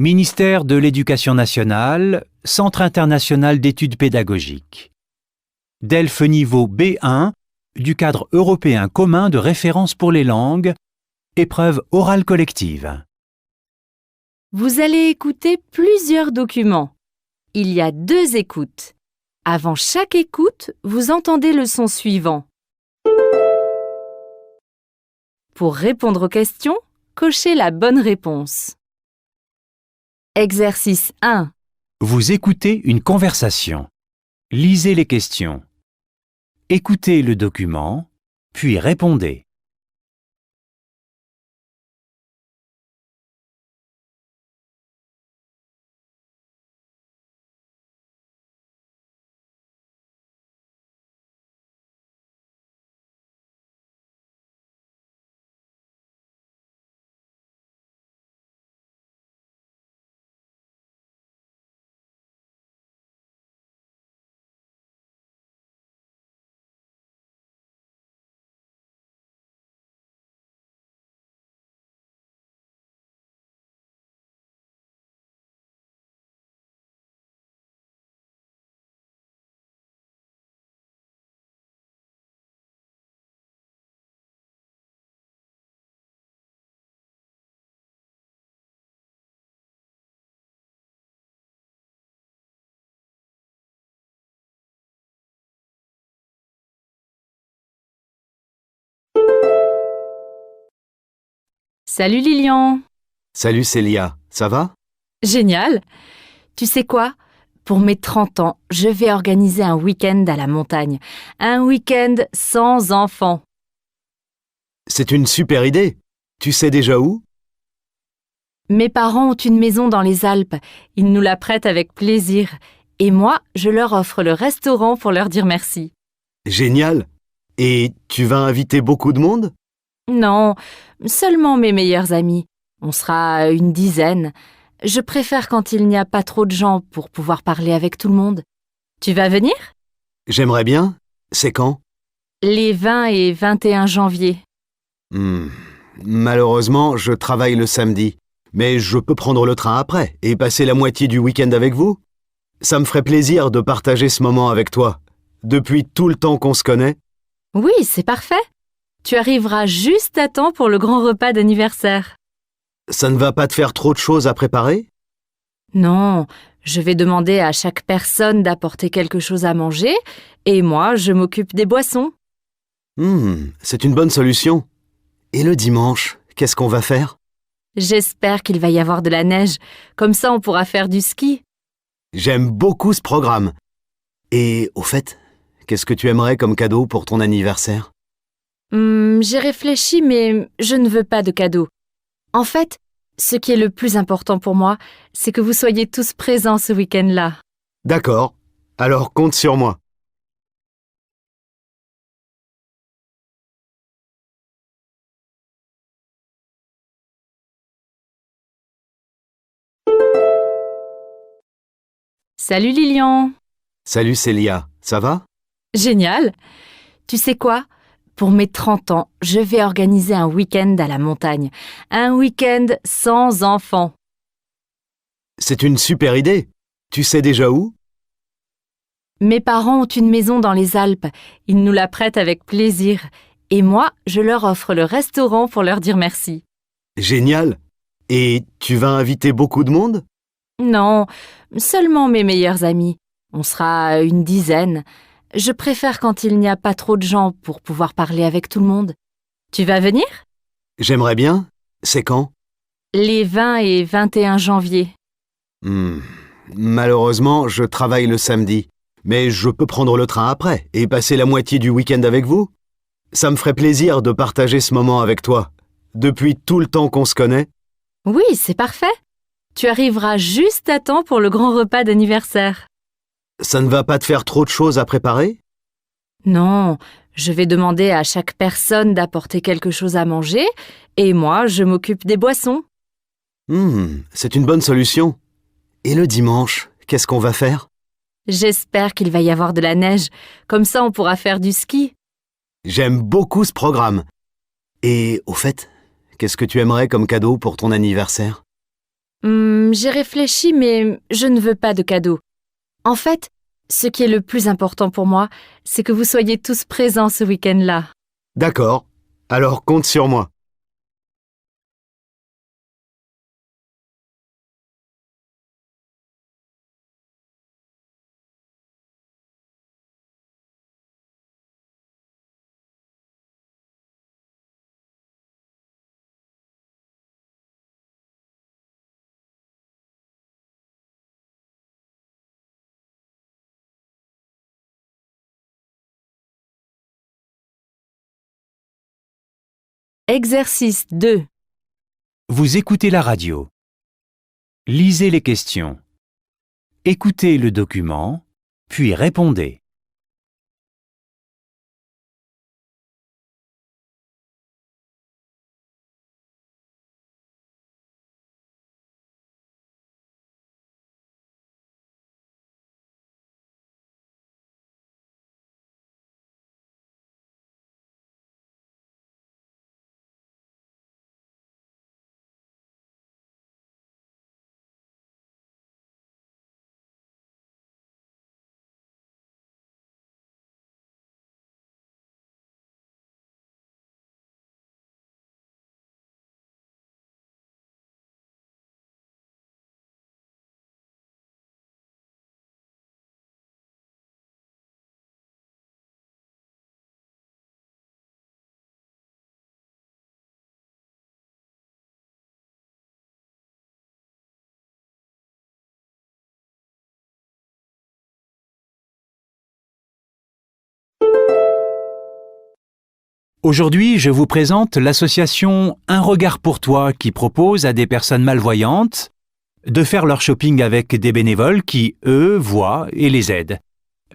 Ministère de l'Éducation nationale, Centre international d'études pédagogiques. DELF niveau B1 du cadre européen commun de référence pour les langues, épreuve orale collective. Vous allez écouter plusieurs documents. Il y a 2 écoutes. Avant chaque écoute, vous entendez le son suivant. Pour répondre aux questions, cochez la bonne réponse. Exercice 1. Vous écoutez une conversation. Lisez les questions. Écoutez le document, puis répondez. Salut Lilian! Salut Célia, ça va? Génial! Tu sais quoi? Pour mes 30 ans, je vais organiser un week-end à la montagne. Un week-end sans enfants. C'est une super idée. Tu sais déjà où? Mes parents ont une maison dans les Alpes. Ils nous la prêtent avec plaisir. Et moi, je leur offre le restaurant pour leur dire merci. Génial! Et tu vas inviter beaucoup de monde? Non, seulement mes meilleurs amis. On sera une dizaine. Je préfère quand il n'y a pas trop de gens pour pouvoir parler avec tout le monde. Tu vas venir? J'aimerais bien. C'est quand? Les 20 et 21 janvier. Malheureusement, je travaille le samedi. Mais je peux prendre le train après et passer la moitié du week-end avec vous. Ça me ferait plaisir de partager ce moment avec toi. Depuis tout le temps qu'on se connaît. Oui, c'est parfait. Tu arriveras juste à temps pour le grand repas d'anniversaire. Ça ne va pas te faire trop de choses à préparer? Non, je vais demander à chaque personne d'apporter quelque chose à manger et moi, je m'occupe des boissons. C'est une bonne solution. Et le dimanche, qu'est-ce qu'on va faire? J'espère qu'il va y avoir de la neige. Comme ça, on pourra faire du ski. J'aime beaucoup ce programme. Et au fait, qu'est-ce que tu aimerais comme cadeau pour ton anniversaire? J'ai réfléchi, mais je ne veux pas de cadeau. En fait, ce qui est le plus important pour moi, c'est que vous soyez tous présents ce week-end-là. D'accord. Alors compte sur moi. Salut Lilian! Salut Célia, ça va? Génial! Tu sais quoi? Pour mes 30 ans, je vais organiser un week-end à la montagne. Un week-end sans enfants. C'est une super idée. Tu sais déjà où? Mes parents ont une maison dans les Alpes. Ils nous la prêtent avec plaisir. Et moi, je leur offre le restaurant pour leur dire merci. Génial! Et tu vas inviter beaucoup de monde? Non, seulement mes meilleurs amis. On sera une dizaine. Je préfère quand il n'y a pas trop de gens pour pouvoir parler avec tout le monde. Tu vas venir? J'aimerais bien. C'est quand? Les 20 et 21 janvier. Malheureusement, je travaille le samedi. Mais je peux prendre le train après et passer la moitié du week-end avec vous. Ça me ferait plaisir de partager ce moment avec toi. Depuis tout le temps qu'on se connaît. Oui, c'est parfait. Tu arriveras juste à temps pour le grand repas d'anniversaire. Ça ne va pas te faire trop de choses à préparer? Non, je vais demander à chaque personne d'apporter quelque chose à manger et moi, je m'occupe des boissons. C'est une bonne solution. Et le dimanche, qu'est-ce qu'on va faire? J'espère qu'il va y avoir de la neige. Comme ça, on pourra faire du ski. J'aime beaucoup ce programme. Et au fait, qu'est-ce que tu aimerais comme cadeau pour ton anniversaire? J'ai réfléchi, mais je ne veux pas de cadeau. En fait, ce qui est le plus important pour moi, c'est que vous soyez tous présents ce week-end-là. D'accord. Alors compte sur moi. Exercice 2. Vous écoutez la radio. Lisez les questions. Écoutez le document, puis répondez. Aujourd'hui, je vous présente l'association Un regard pour toi qui propose à des personnes malvoyantes de faire leur shopping avec des bénévoles qui, eux, voient et les aident.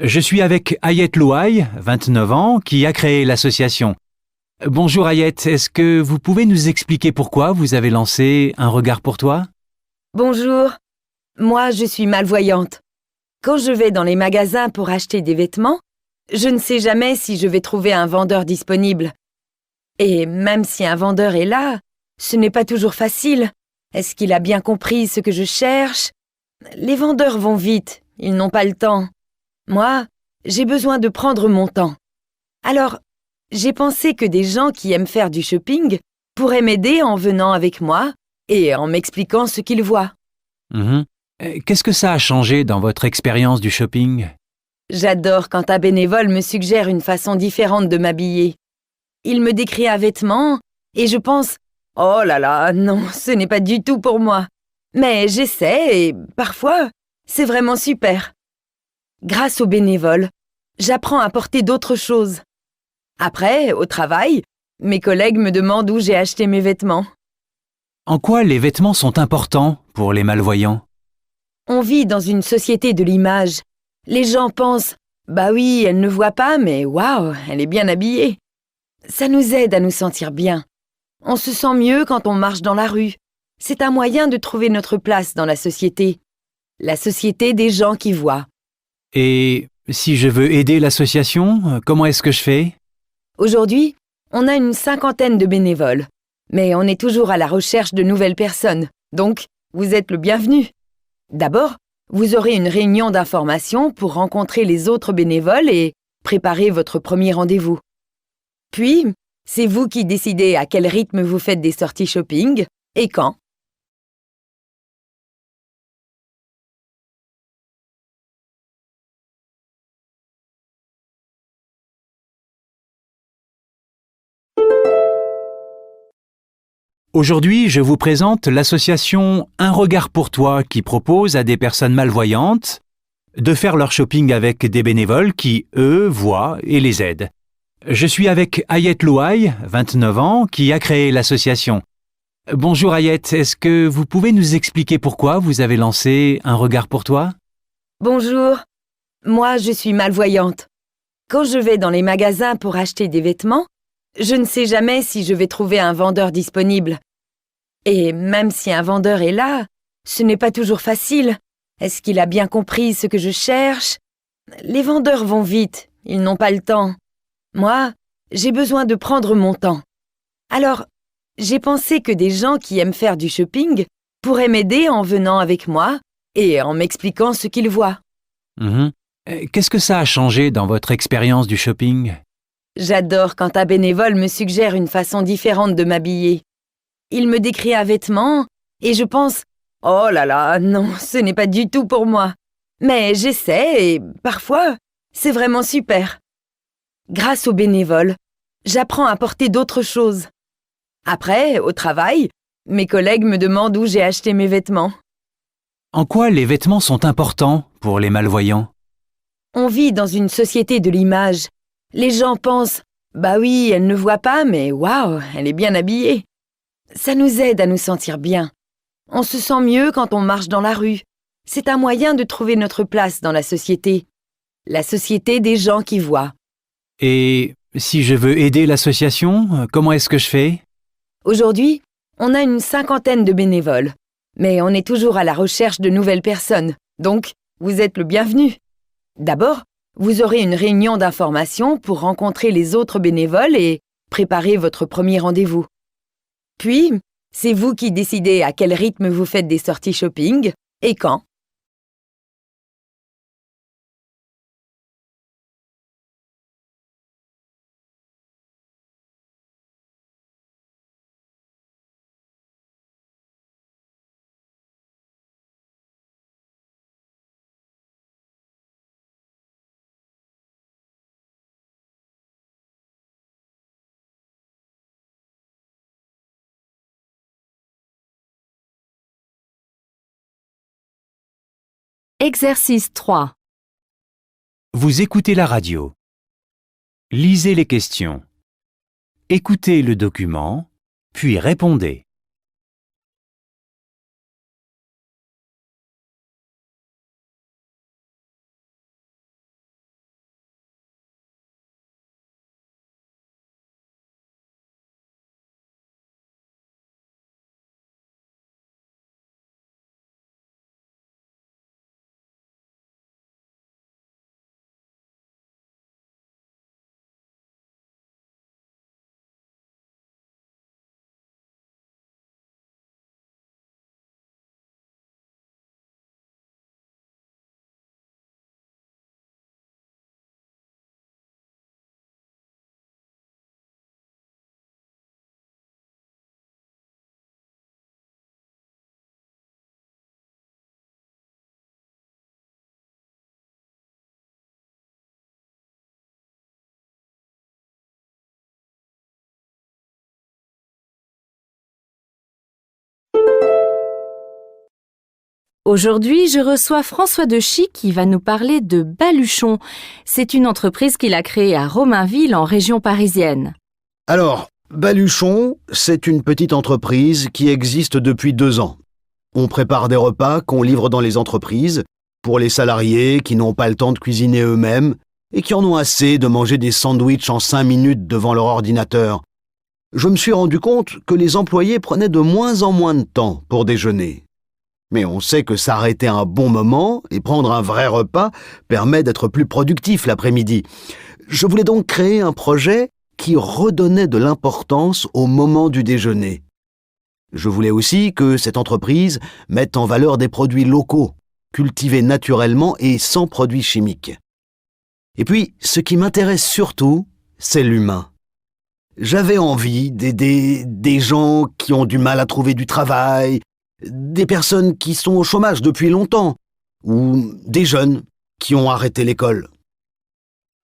Je suis avec Ayet Louaï, 29 ans, qui a créé l'association. Bonjour Ayet, est-ce que vous pouvez nous expliquer pourquoi vous avez lancé Un regard pour toi ? Bonjour, moi je suis malvoyante. Quand je vais dans les magasins pour acheter des vêtements, je ne sais jamais si je vais trouver un vendeur disponible. Et même si un vendeur est là, ce n'est pas toujours facile. Est-ce qu'il a bien compris ce que je cherche ? Les vendeurs vont vite, ils n'ont pas le temps. Moi, j'ai besoin de prendre mon temps. Alors, j'ai pensé que des gens qui aiment faire du shopping pourraient m'aider en venant avec moi et en m'expliquant ce qu'ils voient. Qu'est-ce que ça a changé dans votre expérience du shopping ? J'adore quand un bénévole me suggère une façon différente de m'habiller. Il me décrit un vêtement et je pense « Oh là là, non, ce n'est pas du tout pour moi ». Mais j'essaie et parfois, c'est vraiment super. Grâce aux bénévoles, j'apprends à porter d'autres choses. Après, au travail, mes collègues me demandent où j'ai acheté mes vêtements. En quoi les vêtements sont importants pour les malvoyants ? On vit dans une société de l'image. Les gens pensent « Bah oui, elle ne voit pas, mais waouh, elle est bien habillée ». Ça nous aide à nous sentir bien. On se sent mieux quand on marche dans la rue. C'est un moyen de trouver notre place dans la société. La société des gens qui voient. Et si je veux aider l'association, comment est-ce que je fais ? Aujourd'hui, on a une 50aine de bénévoles. Mais on est toujours à la recherche de nouvelles personnes. Donc, vous êtes le bienvenu. D'abord, vous aurez une réunion d'information pour rencontrer les autres bénévoles et préparer votre premier rendez-vous. Puis, c'est vous qui décidez à quel rythme vous faites des sorties shopping et quand. Aujourd'hui, je vous présente l'association Un regard pour toi qui propose à des personnes malvoyantes de faire leur shopping avec des bénévoles qui, eux, voient et les aident. Je suis avec Ayet Louaï, 29 ans, qui a créé l'association. Bonjour Ayet, est-ce que vous pouvez nous expliquer pourquoi vous avez lancé Un regard pour toi ? Bonjour, moi je suis malvoyante. Quand je vais dans les magasins pour acheter des vêtements, je ne sais jamais si je vais trouver un vendeur disponible. Et même si un vendeur est là, ce n'est pas toujours facile. Est-ce qu'il a bien compris ce que je cherche ? Les vendeurs vont vite, ils n'ont pas le temps. Moi, j'ai besoin de prendre mon temps. Alors, j'ai pensé que des gens qui aiment faire du shopping pourrait m'aider en venant avec moi et en m'expliquant ce qu'il voit. Mhm. Qu'est-ce que ça a changé dans votre expérience du shopping? J'adore quand un bénévole me suggère une façon différente de m'habiller. Il me décrit un vêtement et je pense « Oh là là, non, ce n'est pas du tout pour moi ». Mais j'essaie et parfois, c'est vraiment super. Grâce aux bénévoles, j'apprends à porter d'autres choses. Après, au travail, mes collègues me demandent où j'ai acheté mes vêtements. En quoi les vêtements sont importants pour les malvoyants? On vit dans une société de l'image. Les gens pensent « Bah oui, elle ne voit pas, mais waouh, elle est bien habillée ». Ça nous aide à nous sentir bien. On se sent mieux quand on marche dans la rue. C'est un moyen de trouver notre place dans la société. La société des gens qui voient. Et si je veux aider l'association, comment est-ce que je fais? Aujourd'hui, on a une 50aine de bénévoles. Mais on est toujours à la recherche de nouvelles personnes. Donc, vous êtes le bienvenu. D'abord, vous aurez une réunion d'information pour rencontrer les autres bénévoles et préparer votre premier rendez-vous. Puis, c'est vous qui décidez à quel rythme vous faites des sorties shopping et quand. Exercice 3. Vous écoutez la radio. Lisez les questions. Écoutez le document, puis répondez. Aujourd'hui, je reçois François Dechy qui va nous parler de Baluchon. C'est une entreprise qu'il a créée à Romainville en région parisienne. Alors, Baluchon, c'est une petite entreprise qui existe depuis 2 ans. On prépare des repas qu'on livre dans les entreprises pour les salariés qui n'ont pas le temps de cuisiner eux-mêmes et qui en ont assez de manger des sandwichs en 5 minutes devant leur ordinateur. Je me suis rendu compte que les employés prenaient de moins en moins de temps pour déjeuner. Mais on sait que s'arrêter un bon moment et prendre un vrai repas permet d'être plus productif l'après-midi. Je voulais donc créer un projet qui redonnait de l'importance au moment du déjeuner. Je voulais aussi que cette entreprise mette en valeur des produits locaux, cultivés naturellement et sans produits chimiques. Et puis, ce qui m'intéresse surtout, c'est l'humain. J'avais envie d'aider des gens qui ont du mal à trouver du travail, des personnes qui sont au chômage depuis longtemps, ou des jeunes qui ont arrêté l'école.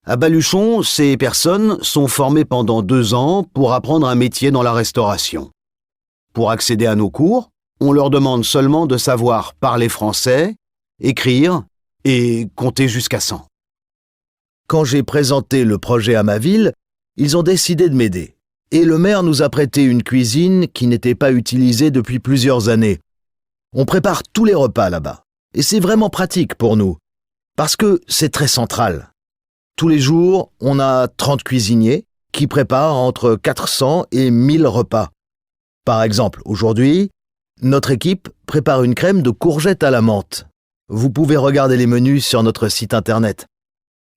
À Baluchon, ces personnes sont formées pendant 2 ans pour apprendre un métier dans la restauration. Pour accéder à nos cours, on leur demande seulement de savoir parler français, écrire et compter jusqu'à 100. Quand j'ai présenté le projet à ma ville, ils ont décidé de m'aider. Et le maire nous a prêté une cuisine qui n'était pas utilisée depuis plusieurs années. On prépare tous les repas là-bas. Et c'est vraiment pratique pour nous. Parce que c'est très central. Tous les jours, on a 30 cuisiniers qui préparent entre 400 et 1000 repas. Par exemple, aujourd'hui, notre équipe prépare une crème de courgettes à la menthe. Vous pouvez regarder les menus sur notre site internet.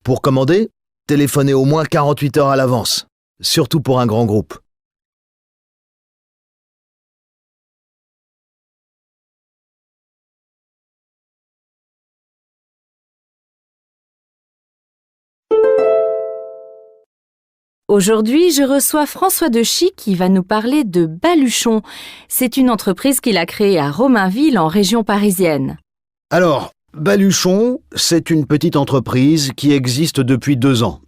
Pour commander, téléphonez au moins 48 heures à l'avance, surtout pour un grand groupe. Aujourd'hui, je reçois François Dechy qui va nous parler de Baluchon. C'est une entreprise qu'il a créée à Romainville en région parisienne. Alors, Baluchon, c'est une petite entreprise qui existe depuis 2 ans.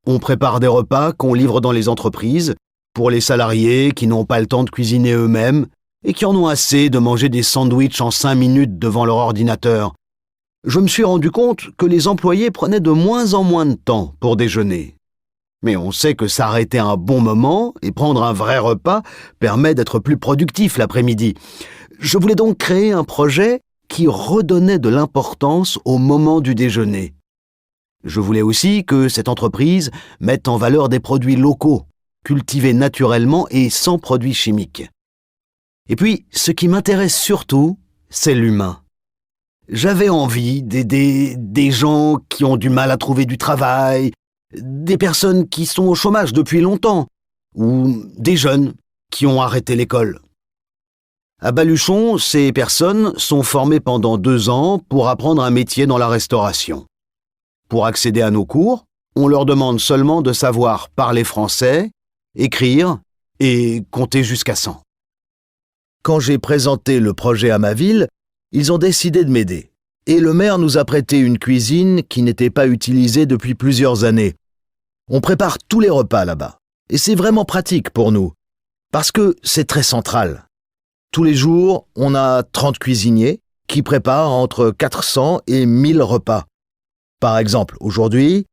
On prépare des repas qu'on livre dans les entreprises pour les salariés qui n'ont pas le temps de cuisiner eux-mêmes et qui en ont assez de manger des sandwichs en 5 minutes devant leur ordinateur. Je me suis rendu compte que les employés prenaient de moins en moins de temps pour déjeuner. Mais on sait que s'arrêter un bon moment et prendre un vrai repas permet d'être plus productif l'après-midi. Je voulais donc créer un projet qui redonnait de l'importance au moment du déjeuner. Je voulais aussi que cette entreprise mette en valeur des produits locaux, cultivés naturellement et sans produits chimiques. Et puis, ce qui m'intéresse surtout, c'est l'humain. J'avais envie d'aider des gens qui ont du mal à trouver du travail, des personnes qui sont au chômage depuis longtemps, ou des jeunes qui ont arrêté l'école. À Baluchon, ces personnes sont formées pendant 2 ans pour apprendre un métier dans la restauration. Pour accéder à nos cours, on leur demande seulement de savoir parler français, écrire et compter jusqu'à 100. Quand j'ai présenté le projet à ma ville, ils ont décidé de m'aider. Et le maire nous a prêté une cuisine qui n'était pas utilisée depuis plusieurs années. On prépare tous les repas là-bas. Et c'est vraiment pratique pour nous, parce que c'est très central. Tous les jours, on a 30 cuisiniers qui préparent entre 400 et 1000 repas. Par exemple, aujourd'hui,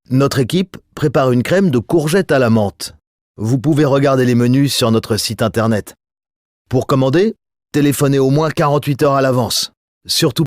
notre équipe prépare une crème de courgettes à la menthe. Vous pouvez regarder les menus sur notre site internet. Pour commander, téléphonez au moins 48 heures à l'avance. Surtout